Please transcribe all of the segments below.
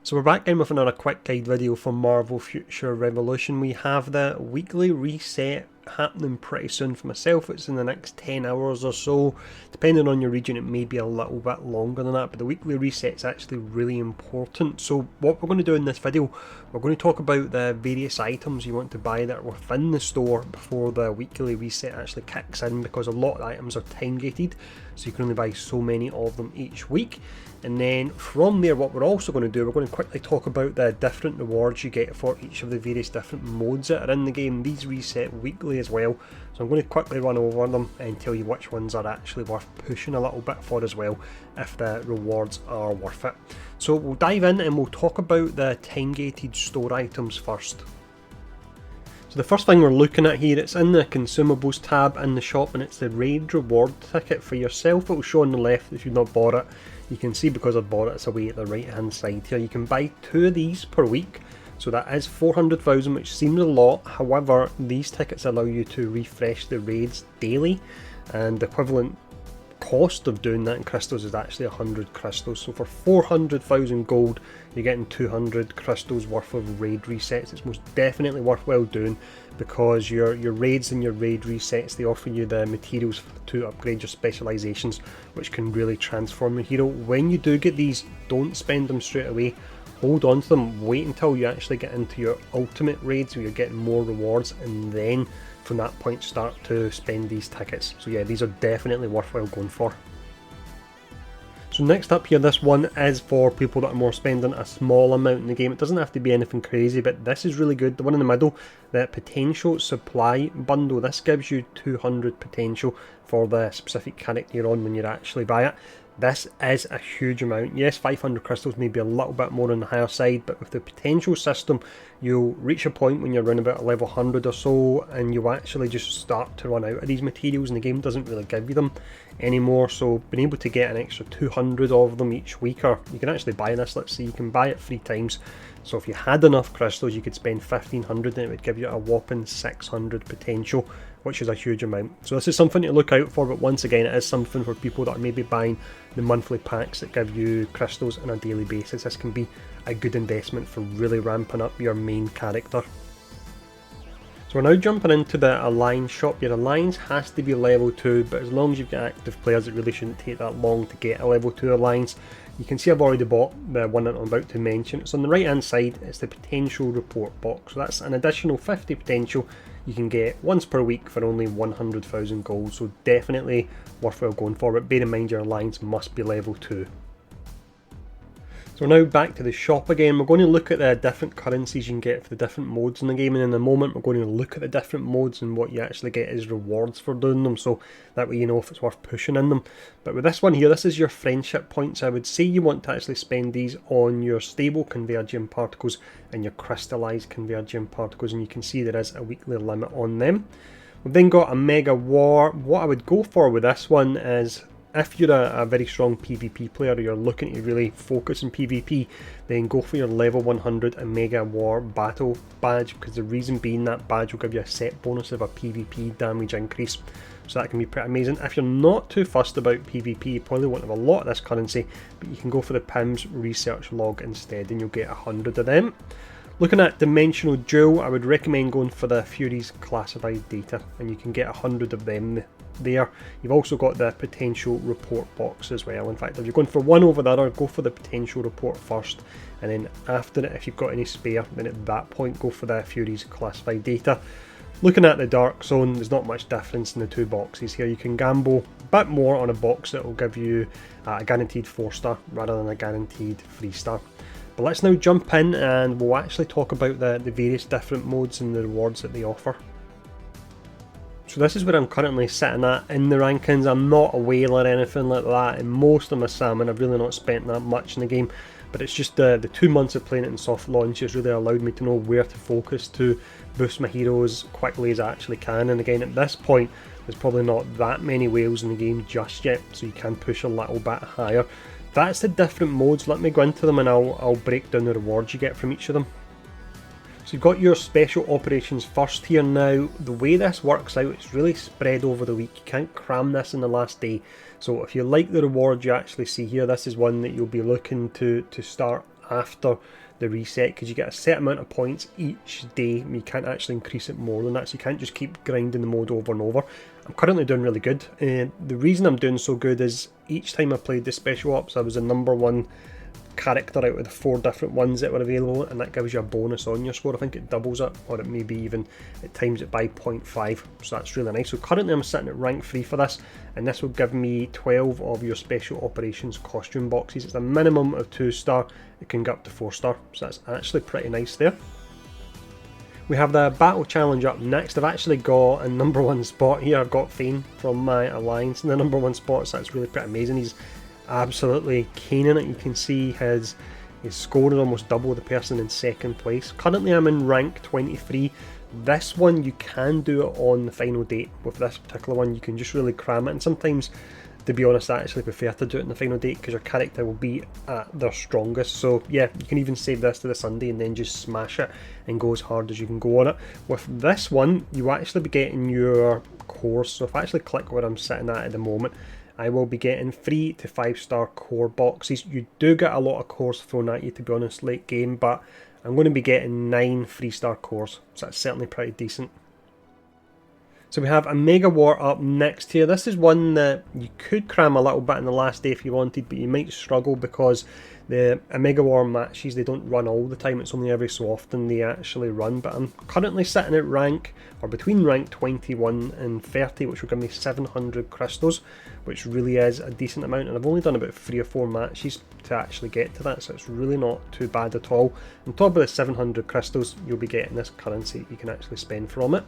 So we're back in with another quick guide video for Marvel Future Revolution. We have the weekly reset happening pretty soon for myself. It's in the next 10 hours or so. Depending on your region, it may be a little bit longer than that, but the weekly reset is actually really important. So what we're going to do in this video, we're going to talk about the various items you want to buy that are within the store before the weekly reset actually kicks in, because a lot of items are time gated, so you can only buy so many of them each week. And then from there, what we're also going to do, we're going to quickly talk about the different rewards you get for each of the various different modes that are in the game. These reset weekly as well, so I'm going to quickly run over them and tell you which ones are actually worth pushing a little bit for as well, if the rewards are worth it. So we'll dive in and we'll talk about the time gated store items first. So the first thing we're looking at here, it's in the consumables tab in the shop, and it's the raid reward ticket for yourself. It will show on the left if you've not bought it. You can see because I've bought it, it's away at the right hand side here. You can buy 2 of these per week, so that is 400,000, which seems a lot. However, these tickets allow you to refresh the raids daily, and the equivalent cost of doing that in crystals is actually 100 crystals. So for 400,000 gold, you're getting 200 crystals worth of raid resets. It's most definitely worthwhile doing, because your raids and your raid resets, they offer you the materials to upgrade your specializations, which can really transform your hero. When you do get these, don't spend them straight away. Hold on to them, wait until you actually get into your ultimate raids where you're getting more rewards, and then from that point start to spend these tickets. So yeah, these are definitely worthwhile going for. So next up here, this one is for people that are more spending a small amount in the game. It doesn't have to be anything crazy, but this is really good. The one in the middle, the potential supply bundle, this gives you 200 potential for the specific character you're on when you actually buy it. This is a huge amount. Yes, 500 crystals may be a little bit more on the higher side, but with the potential system, you'll reach a point when you're around about a level 100 or so, and you actually just start to run out of these materials, and the game doesn't really give you them anymore. So being able to get an extra 200 of them each week, or you can actually buy this, let's say you can buy it 3 times. So if you had enough crystals, you could spend 1500 and it would give you a whopping 600 potential, which is a huge amount. So this is something to look out for, but once again, it is something for people that are maybe buying the monthly packs that give you crystals on a daily basis. This can be a good investment for really ramping up your main character. So we're now jumping into the Alliance shop. Your Alliance has to be level 2, but as long as you've got active players, it really shouldn't take that long to get a level 2 Alliance. You can see I've already bought the one that I'm about to mention. It's on the right hand side, it's the potential report box. So that's an additional 50 potential you can get once per week for only 100,000 gold. So definitely worthwhile going for it. Bear in mind your Alliance must be level 2. So now back to the shop again. We're going to look at the different currencies you can get for the different modes in the game, and in a moment we're going to look at the different modes and what you actually get as rewards for doing them, so that way you know if it's worth pushing in them. But with this one here, this is your friendship points. I would say you want to actually spend these on your stable converging particles and your crystallized converging particles, and you can see there is a weekly limit on them. We've then got a mega war. What I would go for with this one is, if you're a very strong PvP player, or you're looking to really focus on PvP, then go for your level 100 and Mega War Battle badge, because the reason being that badge will give you a set bonus of a PvP damage increase. So that can be pretty amazing. If you're not too fussed about PvP, you probably won't have a lot of this currency, but you can go for the PIMS research log instead, and you'll get 100 of them. Looking at Dimensional Duel, I would recommend going for the Fury's classified data, and you can get 100 of them there. You've also got the potential report box as well. In fact, if you're going for one over the other, go for the potential report first, and then after it, if you've got any spare, then at that point go for the Fury's classified data. Looking at the Dark Zone, there's not much difference in the 2 boxes here. You can gamble a bit more on a box that will give you a guaranteed 4-star rather than a guaranteed 3-star. But let's now jump in and we'll actually talk about the various different modes and the rewards that they offer. So this is where I'm currently sitting at in the rankings. I'm not a whale or anything like that, and most of my salmon I've really not spent that much in the game, but it's just the 2 months of playing it in soft launch has really allowed me to know where to focus to boost my heroes quickly as I actually can. And again, at this point there's probably not that many whales in the game just yet, so you can push a little bit higher. That's the different modes. Let me go into them and I'll break down the rewards you get from each of them. So you've got your special operations first here. Now, the way this works out, it's really spread over the week. You can't cram this in the last day. So if you like the reward you actually see here, this is one that you'll be looking to start after the reset, because you get a set amount of points each day and you can't actually increase it more than that, so you can't just keep grinding the mode over and over. I'm currently doing really good. The reason I'm doing so good is each time I played the special ops I was the number 1 character out of the 4 different ones that were available, and that gives you a bonus on your score. I think it doubles it, or it maybe even it times it by 0.5, so that's really nice. So currently I'm sitting at rank 3 for this, and this will give me 12 of your special operations costume boxes. It's a minimum of 2-star, it can go up to 4-star, so that's actually pretty nice there. We have the battle challenge up next. I've actually got a number 1 spot here. I've got Fane from my alliance in the number 1 spot, so that's really pretty amazing. He's absolutely caning it. You can see his score is almost double the person in second place. Currently I'm in rank 23. This one you can do it on the final date. With this particular one you can just really cram it, and sometimes, to be honest, I actually prefer to do it in the final date because your character will be at their strongest. So yeah, you can even save this to the Sunday and then just smash it and go as hard as you can go on it. With this one you actually be getting your cores, so if I actually click where I'm sitting at the moment, I will be getting 3 to 5-star core boxes. You do get a lot of cores thrown at you, to be honest, late game, but I'm going to be getting 9 3-star cores, so that's certainly pretty decent. So we have a Mega War up next here. This is one that you could cram a little bit in the last day if you wanted, but you might struggle because the Mega War matches, they don't run all the time. It's only every so often they actually run. But I'm currently sitting at rank, or between rank 21 and 30, which will give me 700 crystals, which really is a decent amount. And I've only done about 3 or 4 matches to actually get to that, so it's really not too bad at all. On top of the 700 crystals, you'll be getting this currency that you can actually spend from it.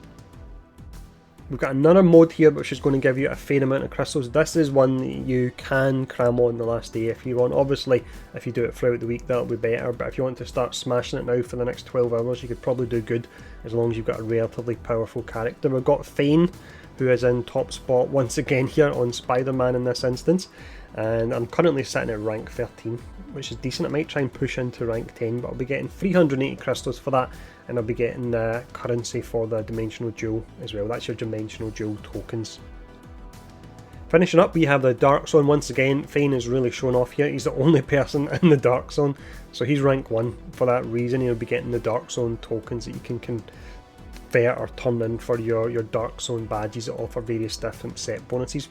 We've got another mode here which is going to give you a fair amount of crystals. This is one that you can cram on the last day if you want. Obviously, if you do it throughout the week, that'll be better, but if you want to start smashing it now for the next 12 hours, you could probably do good as long as you've got a relatively powerful character. We've got Fane, who is in top spot once again here on Spider-Man in this instance, and I'm currently sitting at rank 13, which is decent. I might try and push into rank 10, but I'll be getting 380 crystals for that, and I'll be getting the currency for the dimensional jewel as well. That's your dimensional jewel tokens. Finishing up, we have the Dark Zone. Once again, Fane is really showing off here. He's the only person in the Dark Zone, so he's rank 1 for that reason. He'll be getting the Dark Zone tokens that you can convert or turn in for your Dark Zone badges that offer various different set bonuses.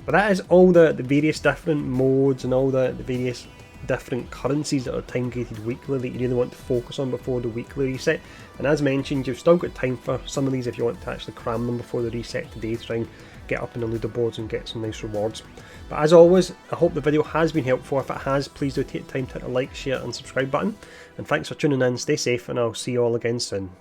But that is all the various different modes and all the various different currencies that are time gated weekly that you really want to focus on before the weekly reset. And as mentioned, you've still got time for some of these if you want to actually cram them before the reset today to try and get up in the leaderboards and get some nice rewards. But as always, I hope the video has been helpful. If it has, please do take time to hit the like, share and subscribe button. And thanks for tuning in, stay safe, and I'll see you all again soon.